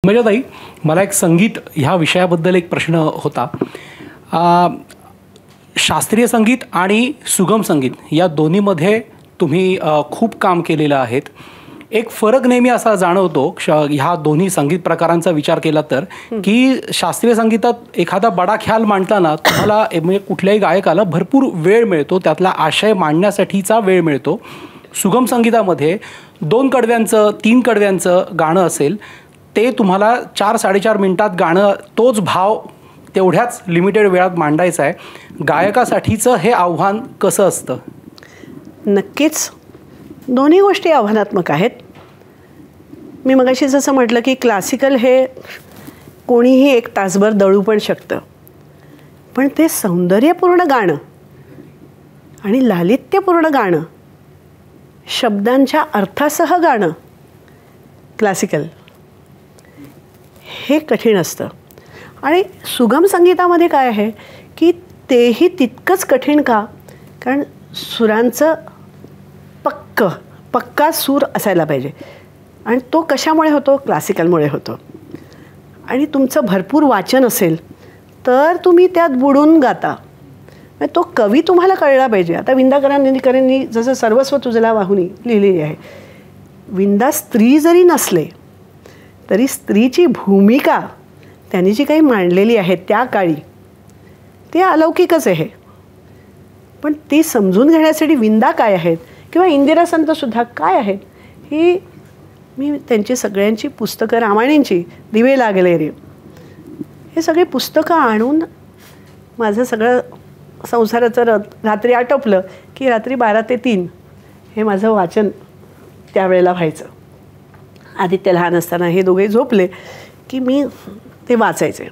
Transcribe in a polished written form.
ताई, मला एक संगीत ह्या विषयाबद्दल एक प्रश्न होता। शास्त्रीय संगीत आणि सुगम संगीत या दोन्हीमध्ये तुम्ही खूप काम केलेलं आहे। एक फरक नेहमी असा जाणवतो ह्या दोन्ही संगीत प्रकारांचा विचार केला तर की शास्त्रीय संगीतात एखादा बडा ख्याल मांडताना तुम्हाला म्हणजे कुठल्याही गायकाला भरपूर वेळ मिळतो, त्यातला आशय मांडण्यासाठीचा वेळ मिळतो। सुगम संगीतामध्ये 2 कडव्यांचं 3 कडव्यांचं गाणं असेल ते तुम्हाला 4-4.5 मिनिटात गाणं तोच भाव तेवढ्याच लिमिटेड वेळात मांडायचा आहे। गायकासाठीचं हे आव्हान कसं असतं? नक्कीच दोन्ही गोष्टी आव्हानात्मक आहेत। मी मगाशी जसं म्हटलं की क्लासिकल हे कोणीही 1 तासभर दळू पण शकतं, पण ते सौंदर्यपूर्ण गाणं आणि लालित्यपूर्ण गाणं, शब्दांच्या अर्थासह गाणं क्लासिकल हे कठीण असतं। आणि सुगम संगीतामध्ये काय आहे की तेही तितकंच कठीण का, कारण सुरांचं पक्का सूर असायला पाहिजे आणि तो कशामुळे होतो? क्लासिकलमुळे होतो। आणि तुमचं भरपूर वाचन असेल तर तुम्ही त्यात बुडून गाता, तो कवी तुम्हाला कळला पाहिजे। आता विंदा करंदीकरांनी जसं सर्वस्व तुझला वाहुनी लिहिलेली आहे, विंदा स्त्री जरी नसले तरी स्त्रीची भूमिका त्यांनी जी काही मांडलेली आहे त्या काळी ते अलौकिकच आहे। पण ती समजून घेण्यासाठी विंदा काय आहेत किंवा इंदिरा संतसुद्धा काय आहेत, ही मी त्यांची सगळ्यांची पुस्तकं, रामायणांची, दिवे लागले रे, हे सगळी पुस्तकं आणून माझं सगळं संसाराचं रात्री आटोपलं की रात्री 12 ते 3 हे माझं वाचन त्यावेळेला व्हायचं। आदित्य लहान असताना हे दोघे झोपले की मी ते वाचायचे।